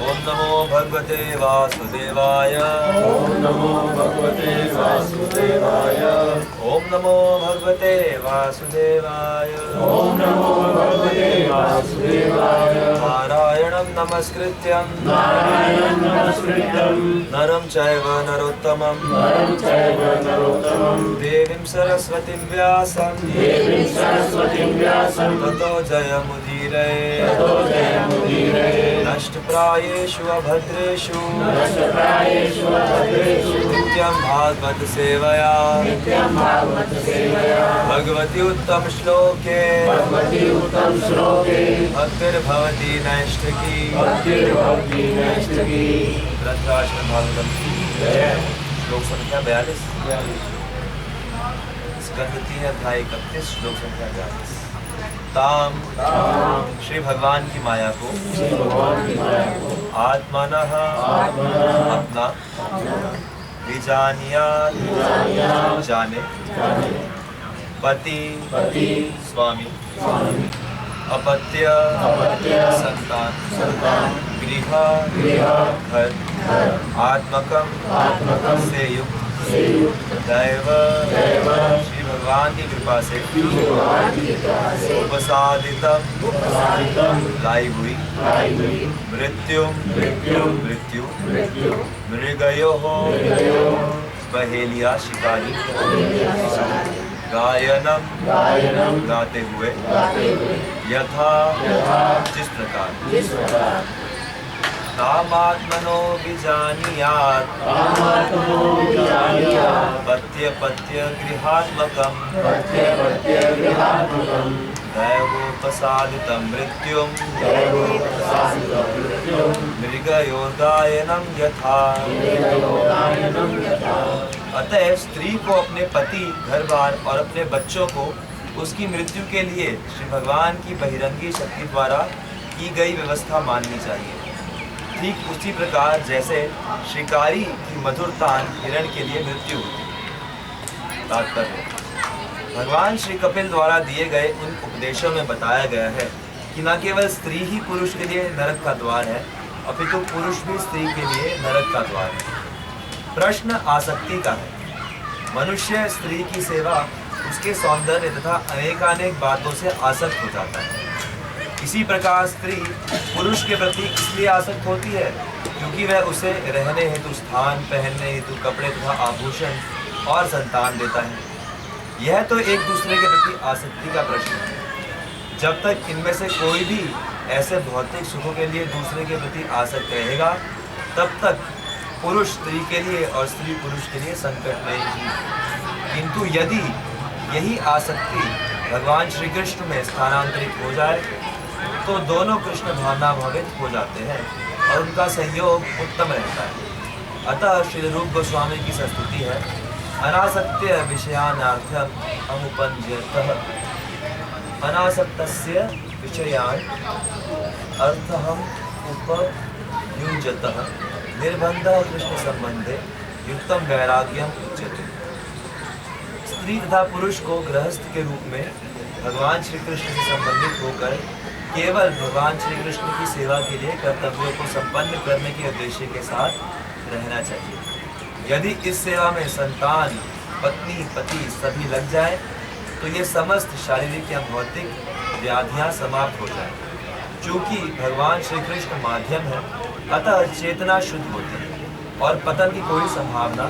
ओम नमो भगवते वासुदेवाय। ओम नमो भगवते वासुदेवाय। ओम नमो भगवते वासुदेवाय। ओम नमो भगवते वासुदेवाय। नारायणं नमस्कृत्यं नारायणं नमस्कृत्यं नरं चैव नरोत्तमं नरं चैव नरोत्तमं देवीं सरस्वतीं व्यासं देवीं सरस्वतीं व्यासं ततो जयमुदीरये। ततो जयमुदीरये। नष्टप्रायेषु अभद्रेषु नष्टप्रायेषु अभद्रेषु नित्यं भागवत सेवया नित्यं भागवत सेवया भगवति उत्तम श्लोके भगवति उत्तम श्लोके भक्तिर्भवति नैष्ठिकी। भक्तिर्भवति नैष्ठिकी। ग्रंथराज भागवतम श्लोक संख्या 42, स्कंद 3 अध्याय 31 श्लोक संख्या 42। ताम श्री भगवान की माया को आत्मनः अपना विजानियात जाने पति स्वामी अपत्य संतान गृह घर आत्मकम से युक्त दैव श्री भगवान की कृपा से उपसादितम लाई हुई मृत्यु मृगयो पहेलिया शिकारी गायनम गाते हुए यथा जिस प्रकार कामात्मनो विजानीयात् पत्य गृहात्मकं दैवोपसादितं मृत्युं मृगयोर्गायनं यथा। अतः स्त्री को अपने पति, घर बार और अपने बच्चों को उसकी मृत्यु के लिए श्री भगवान की बहिरंगी शक्ति द्वारा की गई व्यवस्था माननी चाहिए। ठीक उसी प्रकार जैसे शिकारी की मधुर तान हिरण के लिए मृत्यु होती है। तात्पर्य: भगवान श्री कपिल द्वारा दिए गए उन उपदेशों में बताया गया है कि न केवल स्त्री ही पुरुष के लिए नरक का द्वार है, अपितु पुरुष भी स्त्री के लिए नरक का द्वार है। प्रश्न आसक्ति का है। मनुष्य स्त्री की सेवा, उसके सौंदर्य तथा अनेकानेक बातों से आसक्त हो जाता है। इसी प्रकार स्त्री पुरुष के प्रति इसलिए आसक्त होती है क्योंकि वह उसे रहने हेतु स्थान, पहनने हेतु कपड़े तथा आभूषण और संतान देता है। यह तो एक दूसरे के प्रति आसक्ति का प्रश्न है। जब तक इनमें से कोई भी ऐसे भौतिक सुखों के लिए दूसरे के प्रति आसक्त रहेगा, तब तक पुरुष स्त्री के लिए और स्त्री पुरुष के लिए संकट में ही। किंतु यदि यही आसक्ति भगवान श्री कृष्ण में स्थानांतरित हो जाए तो दोनों कृष्ण भावनाभावित हो जाते हैं और उनका संयोग उत्तम रहता है। अतः श्री रूप गोस्वामी की संस्तुति है: अनासक्त्य विषयानार्थम अमुपन्यतः अनासक्तस्य विषयान अर्थहम उपयुज्यतः निर्बंधः कृष्ण संबंधे युक्तम वैराग्यम उच्यते। स्त्री तथा पुरुष को गृहस्थ के रूप में भगवान श्री कृष्ण से संबंधित होकर केवल भगवान श्री कृष्ण की सेवा के लिए कर्तव्यों को संपन्न करने के उद्देश्य के साथ रहना चाहिए। यदि इस सेवा में संतान, पत्नी, पति सभी लग जाए तो ये समस्त शारीरिक या भौतिक व्याधियां समाप्त हो जाए। चूँकि भगवान श्री कृष्ण माध्यम है, अतः चेतना शुद्ध होती है और पतन की कोई संभावना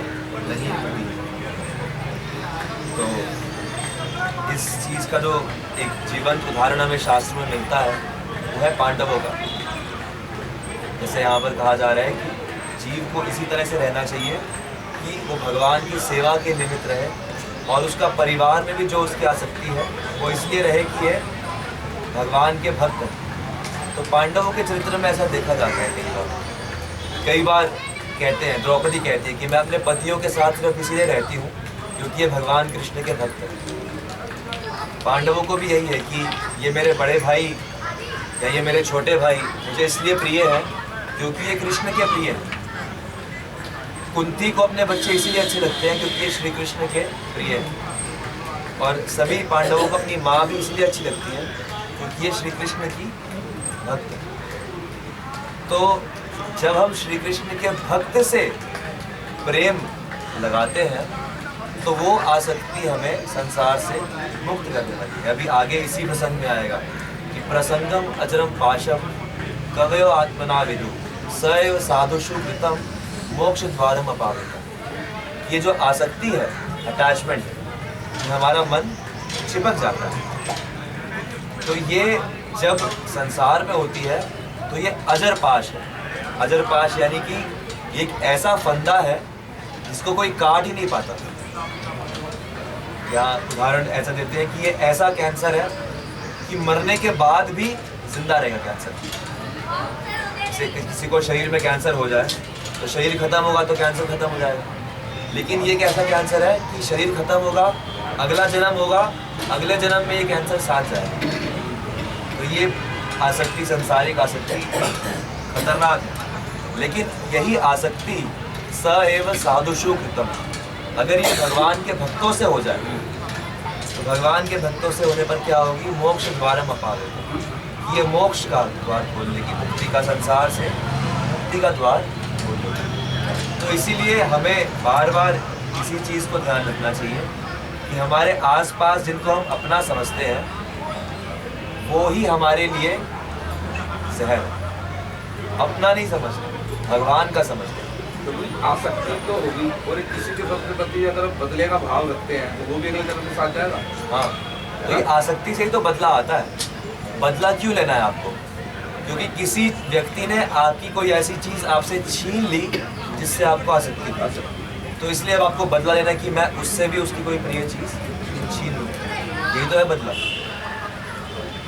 नहीं होती। तो इस चीज़ का जो एक जीवंत उदाहरण हमें शास्त्र में मिलता है वो है पांडवों का। जैसे यहाँ पर कहा जा रहा है कि जीव को इसी तरह से रहना चाहिए कि वो भगवान की सेवा के निमित्त रहे और उसका परिवार में भी जो उसकी आसक्ति है वो इसलिए रहे कि ये भगवान के भक्त हैं। तो पांडवों के चरित्र में ऐसा देखा जाता है। कई बार कहते हैं, द्रौपदी कहती है कि मैं अपने पतियों के साथ सिर्फ इसलिए रहती हूँ क्योंकि ये भगवान कृष्ण के भक्त हैं। पांडवों को भी यही है कि ये मेरे बड़े भाई या ये मेरे छोटे भाई मुझे इसलिए प्रिय है क्योंकि ये कृष्ण के प्रिय हैं। कुंती को अपने बच्चे इसीलिए अच्छे लगते हैं क्योंकि ये श्री कृष्ण के प्रिय हैं। और सभी पांडवों को अपनी माँ भी इसलिए अच्छी लगती है क्योंकि ये श्री कृष्ण की भक्त है। तो जब हम श्री कृष्ण के भक्त से प्रेम लगाते हैं तो वो आसक्ति हमें संसार से मुक्त करने वाली है। अभी आगे इसी प्रसंग में आएगा कि प्रसंगम अजरम पाशम कवयो आत्मना विदु सैव साधुषु कृतम मोक्ष द्वारम अपावृतम। ये जो आसक्ति है, अटैचमेंट, हमारा मन चिपक जाता है, तो ये जब संसार में होती है तो ये अजर पाश है। अजर पाश यानी कि एक ऐसा फंदा है जिसको कोई काट ही नहीं पाता। या उदाहरण ऐसा देते हैं कि ये ऐसा कैंसर है कि मरने के बाद भी जिंदा रहेगा कैंसर। जैसे किसी को शरीर में कैंसर हो जाए तो शरीर खत्म होगा तो कैंसर खत्म हो जाएगा, लेकिन ये एक ऐसा कैंसर है कि शरीर खत्म होगा, अगला जन्म होगा, अगले जन्म में ये कैंसर साथ जाएगा। तो ये आसक्ति, सांसारिक आसक्ति खतरनाक है। लेकिन यही आसक्ति स एव साधुषु कृतम, अगर ये भगवान के भक्तों से हो जाए तो भगवान के भक्तों से होने पर क्या होगी? मोक्ष द्वारम अपावृतम, ये मोक्ष का द्वार खोलने की, मुक्ति का, संसार से मुक्ति का द्वार खोलने। तो इसीलिए हमें बार बार इसी चीज़ को ध्यान रखना चाहिए कि हमारे आसपास जिनको हम अपना समझते हैं वो ही हमारे लिए जहर है। अपना नहीं समझते, भगवान का समझते हैं। तो आसक्ति तो होगी, और किसी के प्रति अगर बदले का भाव रखते हैं तो वो भी अगले जन्म के साथ जाएगा। हाँ, तो ये आसक्ति से ही तो बदला आता है। बदला क्यों लेना है आपको? क्योंकि किसी व्यक्ति ने आपकी कोई ऐसी चीज़ आपसे छीन ली जिससे आपको आसक्ति थी, तो इसलिए अब आपको बदला लेना है कि मैं उससे भी उसकी कोई प्रिय चीज़ छीन लूँ। यही तो है बदला।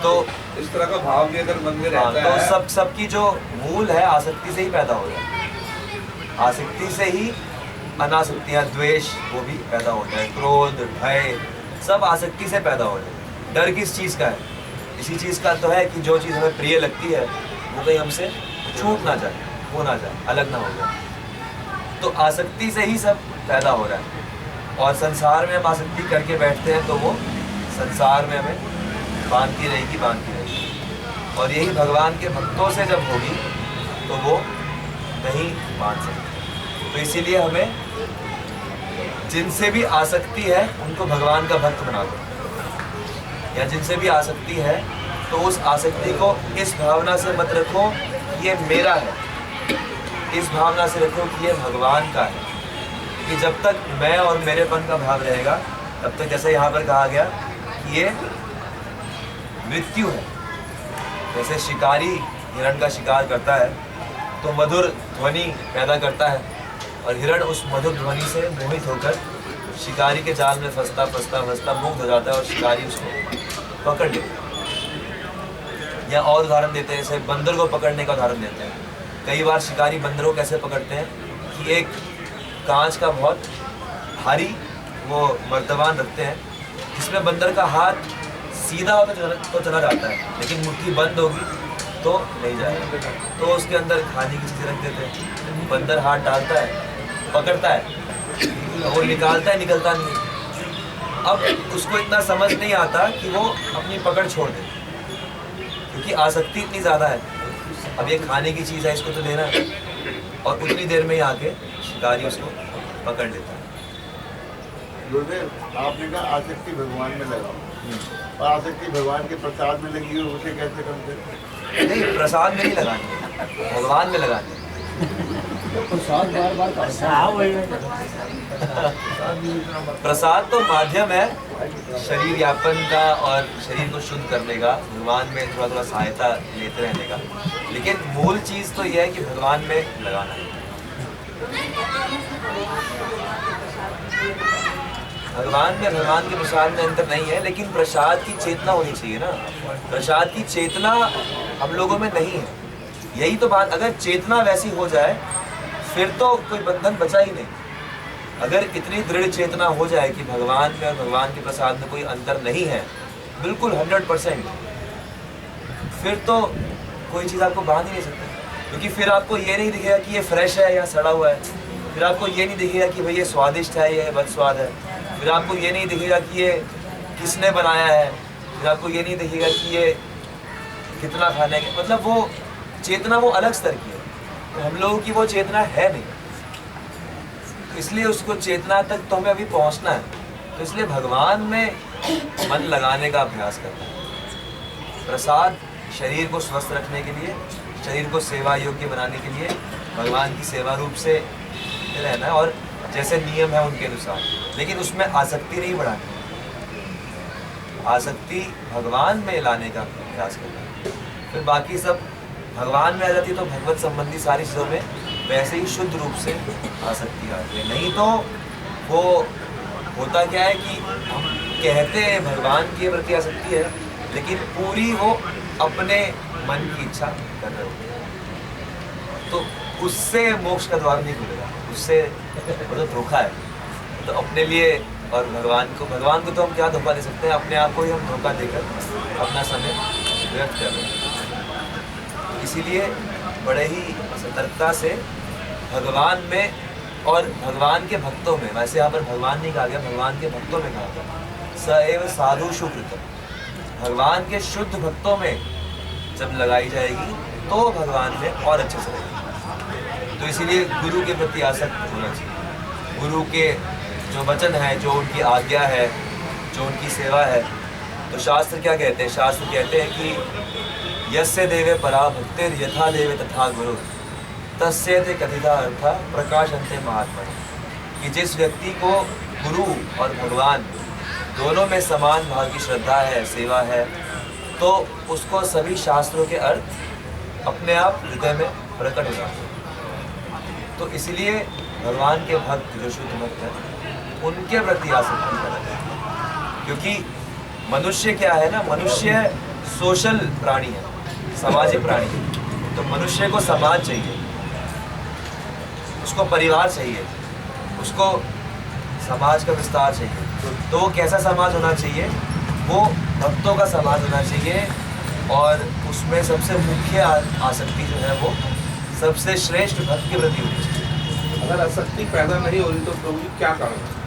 तो इस तरह का भाव भी अगर मन में रहता है तो सबकी जो मूल है आसक्ति से ही पैदा हो जाए। आसक्ति से ही अनासक्तियाँ, द्वेष, वो भी पैदा होता है, क्रोध, भय, सब आसक्ति से पैदा हो जाए। डर किस चीज़ का है? इसी चीज़ का तो है कि जो चीज़ हमें प्रिय लगती है वो कहीं हमसे छूट ना जाए, हो ना जाए, अलग ना हो जाए। तो आसक्ति से ही सब पैदा हो रहा है। और संसार में हम आसक्ति करके बैठते हैं तो वो संसार में हमें बांधती रहेगी। और यही भगवान के भक्तों से जब होगी तो वो नहीं बांध सकते। तो इसीलिए हमें जिनसे भी आसक्ति है उनको भगवान का भक्त बना दो, या जिनसे भी आसक्ति है तो उस आसक्ति को इस भावना से मत रखो कि ये मेरा है, इस भावना से रखो कि ये भगवान का है। कि जब तक मैं और मेरेपन का भाव रहेगा तब तक, जैसे यहाँ पर कहा गया कि ये मृत्यु है। जैसे शिकारी हिरण का शिकार करता है तो मधुर ध्वनि पैदा करता है, और हिरण उस मधुर ध्वनि से मोहित होकर शिकारी के जाल में फंसता मुग्ध हो जाता है और शिकारी उसको पकड़ लेता है। या और उदाहरण देते हैं, जैसे बंदर को पकड़ने का उदाहरण देते हैं। कई बार शिकारी बंदरों को कैसे पकड़ते हैं कि एक कांच का बहुत भारी वो मर्तबान रखते हैं जिसमें बंदर का हाथ सीधा होता तो चला जाता है, लेकिन मुट्ठी बंद होगी तो नहीं जाएगा। तो उसके अंदर खाने की चीज़ें रख देते हैं। बंदर हाथ डालता है, पकड़ता है, वो निकालता है, निकलता नहीं। अब उसको इतना समझ नहीं आता कि वो अपनी पकड़ छोड़ दे, क्योंकि आसक्ति इतनी ज़्यादा है। अब ये खाने की चीज़ है, इसको तो देना है, और उतनी देर में ही आके शिकारी उसको पकड़ लेता है। गुरुदेव, आपने कहा आसक्ति भगवान में लगाओ, और आसक्ति भगवान के प्रसाद में लगी हो, उसे कैसे कम करें? नहीं, प्रसाद में नहीं लगानी, भगवान में लगानी। प्रसाद तो माध्यम है शरीर यापन का और शरीर को शुद्ध करने का, भगवान में थोड़ा थोड़ा सहायता लेते रहने का, लेकिन मूल चीज़ तो यह है कि भगवान में लगाना है। भगवान में, भगवान के प्रसाद में अंतर नहीं है, लेकिन प्रसाद की चेतना होनी चाहिए ना। प्रसाद की चेतना हम लोगों में नहीं है, यही तो बात। अगर चेतना वैसी हो जाए फिर तो कोई बंधन बचा ही नहीं। अगर इतनी दृढ़ चेतना हो जाए कि भगवान में और भगवान के प्रसाद में कोई अंतर नहीं है, बिल्कुल 100%, फिर तो कोई चीज़ आपको बांध ही नहीं सकती। क्योंकि फिर आपको ये नहीं दिखेगा कि ये फ्रेश है या सड़ा हुआ है, फिर आपको ये नहीं दिखेगा कि भाई ये स्वादिष्ट है, ये बदस्वाद है, फिर आपको ये नहीं दिखेगा कि ये किसने बनाया है, फिर आपको ये नहीं दिखेगा कि ये कितना खाने के, मतलब वो चेतना वो अलग स्तर की है। तो हम लोगों की वो चेतना है नहीं, इसलिए उसको चेतना तक तो हमें अभी पहुंचना है। तो इसलिए भगवान में मन लगाने का अभ्यास करना है। प्रसाद शरीर को स्वस्थ रखने के लिए, शरीर को सेवा योग्य बनाने के लिए भगवान की सेवा रूप से रहना है, और जैसे नियम है उनके अनुसार, लेकिन उसमें आसक्ति नहीं बढ़ानी, आसक्ति भगवान में लाने का प्रयास करना है। फिर बाकी सब भगवान में आ जाती है, तो भगवत संबंधी सारी चीज़ों में वैसे ही शुद्ध रूप से आसक्ति आती है। नहीं तो वो होता क्या है कि हम कहते हैं भगवान के प्रति आसक्ति है, लेकिन पूरी वो अपने मन की इच्छा कर रहे होते हैं, तो उससे मोक्ष का द्वार नहीं खुलेगा, उससे वो तो धोखा है। तो अपने लिए और भगवान को तो हम क्या धोखा दे सकते हैं, अपने आप को ही हम धोखा देकर अपना समय व्यर्थ कर रहे हैं। इसीलिए बड़े ही सतर्कता से भगवान में और भगवान के भक्तों में, वैसे यहाँ पर भगवान नहीं कहा गया, भगवान के भक्तों में कहा गया, स एव साधु शुकृतम, भगवान के शुद्ध भक्तों में जब लगाई जाएगी तो भगवान में और अच्छे से रहेगी। तो इसीलिए गुरु के प्रति आसक्त होना चाहिए। गुरु के जो वचन है, जो उनकी आज्ञा है, जो उनकी सेवा है, तो शास्त्र क्या कहते हैं? शास्त्र कहते हैं कि यस्य देवे परा भक्तिर यथा देवे तथा गुरु तस्य ते कथिता अर्था प्रकाशन्ते महात्मा, कि जिस व्यक्ति को गुरु और भगवान दोनों में समान भाव की श्रद्धा है, सेवा है, तो उसको सभी शास्त्रों के अर्थ अपने आप हृदय में प्रकट हो जाते हैं। तो इसलिए भगवान के भक्त जो शुद्ध भक्त हैं उनके प्रति आसक्ति करते हैं, क्योंकि मनुष्य क्या है ना, मनुष्य सोशल प्राणी है, सामाजिक प्राणी है। तो मनुष्य को समाज चाहिए, उसको परिवार चाहिए, उसको समाज का विस्तार चाहिए। तो वो कैसा समाज होना चाहिए? वो भक्तों का समाज होना चाहिए, और उसमें सबसे मुख्य आसक्ति जो है वो सबसे श्रेष्ठ भक्त के प्रति होनी चाहिए। अगर आसक्ति पैदा नहीं हो रही तो प्रभु जी क्या कारण है?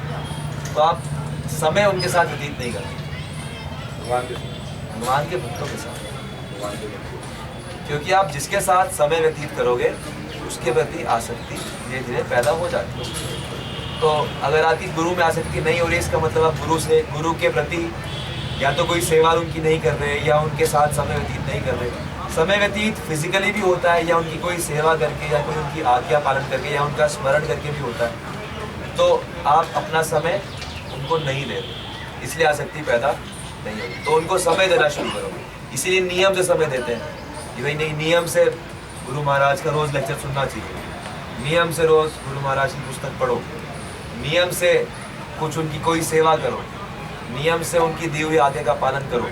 तो आप समय उनके साथ व्यतीत नहीं करते, भगवान के साथ, भगवान के भक्तों के साथ, भगवान के भक्त। क्योंकि आप जिसके साथ समय व्यतीत करोगे उसके प्रति आसक्ति धीरे धीरे पैदा हो जाती है। तो अगर आपकी गुरु में आसक्ति नहीं हो रही, इसका मतलब आप गुरु के प्रति या तो कोई सेवा उनकी नहीं कर रहे, या उनके साथ समय व्यतीत नहीं कर रहे। समय व्यतीत फिजिकली भी होता है, या उनकी कोई सेवा करके, या कोई उनकी आज्ञा पालन करके, या उनका स्मरण करके भी होता है। तो आप अपना समय उनको नहीं दे रहे, इसलिए आसक्ति पैदा नहीं होगी। तो उनको समय देना शुरू करो, इसीलिए नियम से समय देते हैं कि भाई नहीं, नियम से गुरु महाराज का रोज़ लेक्चर सुनना चाहिए, नियम से रोज़ गुरु महाराज की पुस्तक पढ़ो, नियम से कुछ उनकी कोई सेवा करो, नियम से उनकी दी हुई आज्ञा का पालन करो।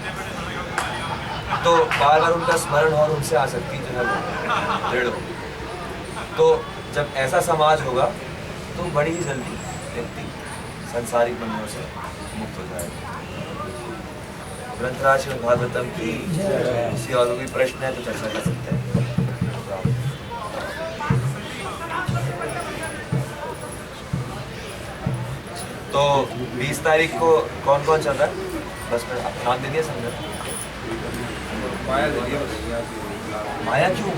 तो बार बार उनका स्मरण और उनसे आसक्ति जो है वो दृढ़ होगी। तो जब ऐसा समाज होगा तो बड़ी ही जल्दी व्यक्ति संसारिक बंधनों से मुक्त हो जाएगा। ग्रंथराज श्रीमद् भागवतम की किसी और कोई प्रश्न है तो चर्चा कर सकते हैं। तो 20 तारीख को कौन कौन चल रहा है? बस मैं नाम दे दिया समझा। माया दे दिया बस यहाँ की। माया क्यों?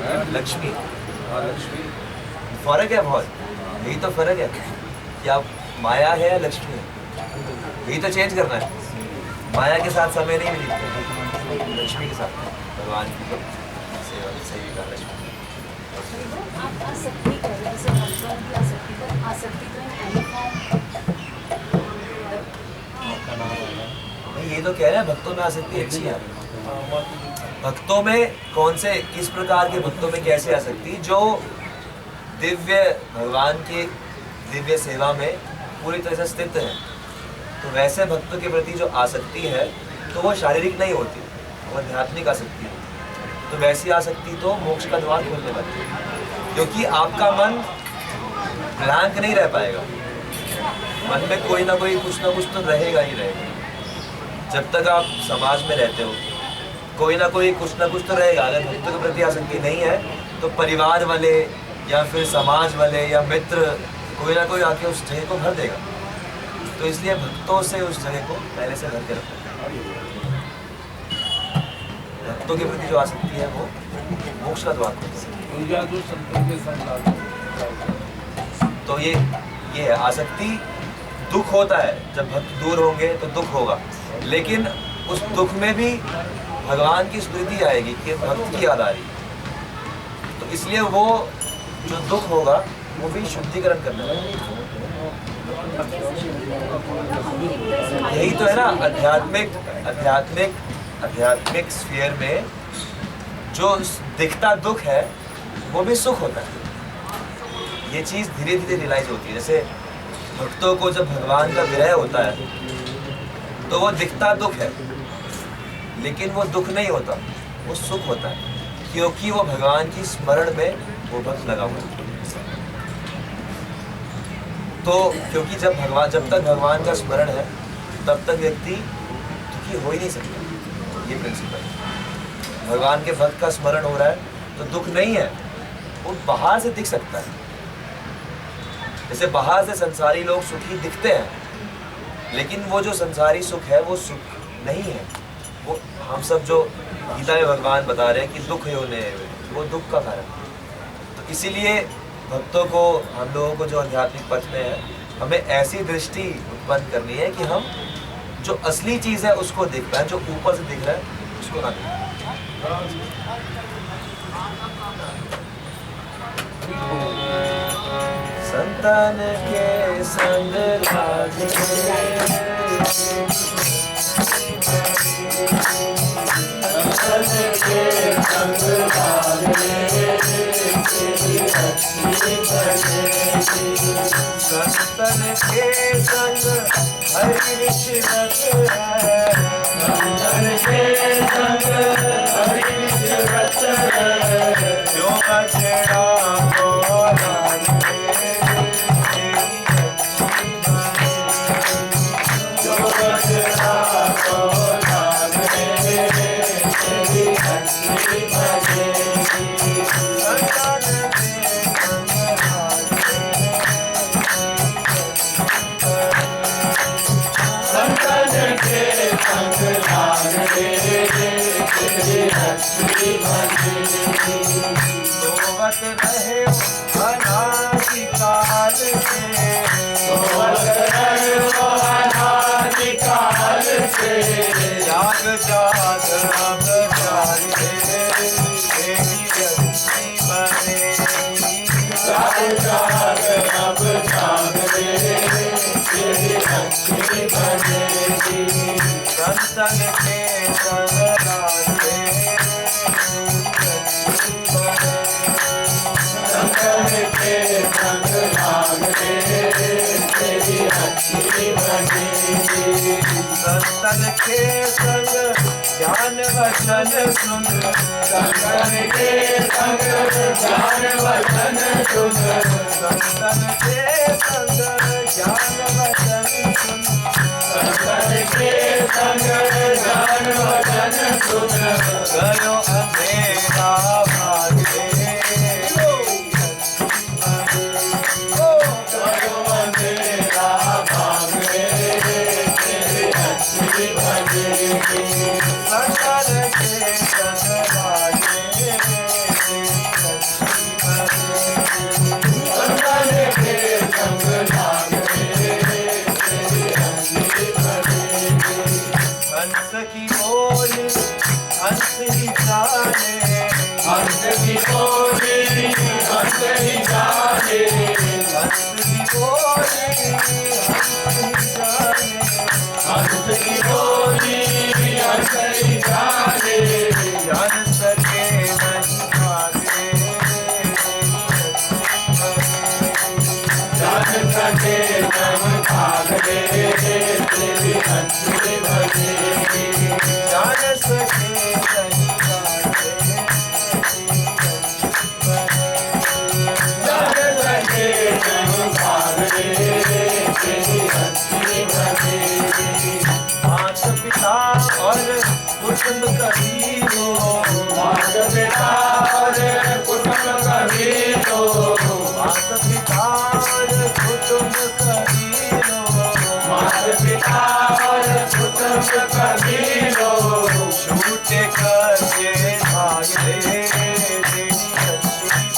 है? लक्ष्मी। और लक्ष्मी फर्क है बहुत, यही तो फर्क है कि आप माया है या लक्ष्मी है, यही तो चेंज करना है। माया के साथ समय नहीं मिलता, लक्ष्मी के साथ भगवान की तो सेवा सही का लक्ष्मी। आप आसक्ति कर रहे हैं, जैसे भगवान की आसक्ति पर आसक्ति तो नहीं, ये तो कह रहे हैं भक्तों में आसक्ति अच्छी है। भक्तों में कौन से, किस प्रकार के भक्तों में कैसे आसक्ति? जो दिव्य भगवान की दिव्य सेवा में पूरी तरह से स्थित है। तो वैसे भक्तों के प्रति जो आसक्ति है तो वो शारीरिक नहीं होती, वो आध्यात्मिक आसक्ति है। तो वैसी आसक्ति तो मोक्ष का द्वार खोलने वाली है, क्योंकि आपका मन ब्लैंक नहीं रह पाएगा, मन में कोई ना कुछ तो रहेगा ही रहेगा। जब तक आप समाज में रहते हो कोई ना कुछ तो रहेगा। अगर भक्तों के प्रति आसक्ति नहीं है तो परिवार वाले या फिर समाज वाले या मित्र कोई ना कोई आके उस जगह को भर देगा। तो इसलिए भक्तों से उस जगह को पहले से भर के रखो। भक्तों के प्रति जो आसक्ति है वो मोक्ष का द्वार खोलती है। या जो संतों के संग लागू। तो ये है आसक्ति। दुख होता है जब भक्त दूर होंगे तो दुख होगा, लेकिन उस दुख में भी भगवान की स्मृति आएगी कि भक्त की याद आ रही। तो इसलिए वो जो दुख होगा वो भी शुद्धिकरण करने वाला। यही तो है ना आध्यात्मिक स्फीयर में जो दिखता दुख है वो भी सुख होता है। ये चीज धीरे धीरे रियलाइज होती है। जैसे भक्तों को जब भगवान का विरह होता है तो वो दिखता दुख है, लेकिन वो दुख नहीं होता, वो सुख होता है, क्योंकि वो भगवान की स्मरण में वो भक्त लगा हुआ है। तो क्योंकि जब तक भगवान का स्मरण है तब तक व्यक्ति दुखी हो ही नहीं सकता। ये प्रिंसिपल है। भगवान के भक्त का स्मरण हो रहा है तो दुख नहीं है, वो बाहर से दिख सकता है। जैसे बाहर से संसारी लोग सुखी दिखते हैं, लेकिन वो जो संसारी सुख है वो सुख नहीं है। वो हम सब जो गीता में भगवान बता रहे हैं कि दुख होने वो दुख का कारण। तो इसीलिए भक्तों को, हम लोगों को जो आध्यात्मिक पथ में है, हमें ऐसी दृष्टि उत्पन्न करनी है कि हम जो असली चीज़ है उसको देख पाए, जो ऊपर से दिख रहा है उसको ना देख। संतान के संग लागे, संतान के संग लागे, संतन के संग हरि ऋषिवत है, संतन के संग हरि ऋषिवत है, जो बछड़ा को लागे, जो बछड़ा को लागे, तेरी भक्ति भजेगी। संतन के संग लागे, तेरी भक्ति भजेगी। सोवत रहे अनादिकाल से, सोवत रहे अनादिकाल से, जाग जाग अब जागे, तेरी भक्ति बनेगी। जाग जाग अब जागे, तेरी भक्ति बनेगी। संतन के संग लागे, संतन के संग लागे, तेरी भक्ति बनेगी। संतन के संग ज्ञान वचन सुन, संतन के संग ज्ञान वचन सुन, संतन के संग ज्ञान वचन सुन, संतन के संग ज्ञान वचन सुन, गयो अंधेरा भागे, गयो अंधेरा भागे, तेरी भक्ति भजेगी। संतन के संग लागे, संतन के संग लागे, तेरी भक्ति भजेगी। हंस की बोली हंस ही जाने, हंस की बोली हंस ही जाने, हंस की बोली हंस ही जाने, हंस की बोली हंस ही जाने, जान सके नहीं भागे, जान सके नहीं भागे, तेरी भक्ति भजेगी। जान सके नहीं भागे, जान सके नहीं भागे, तेरी भक्ति भजेगी। माता पिता और कुटुंब कभी हो, माता पिता और कुटुंब कभी हो, माता पिता और कुटुंब कभी हो, माता पिता और कुटुंब कभी हो, छूटे करके भागे, तेरी भक्ति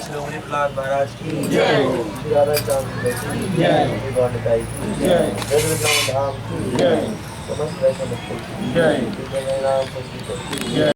श्रोमणी प्रहलाद महाराज की जय, राधा चांद की जय, गोविंदाई की जय, धाम की जय, समस्त वैष्णव की जय, नाम की जय।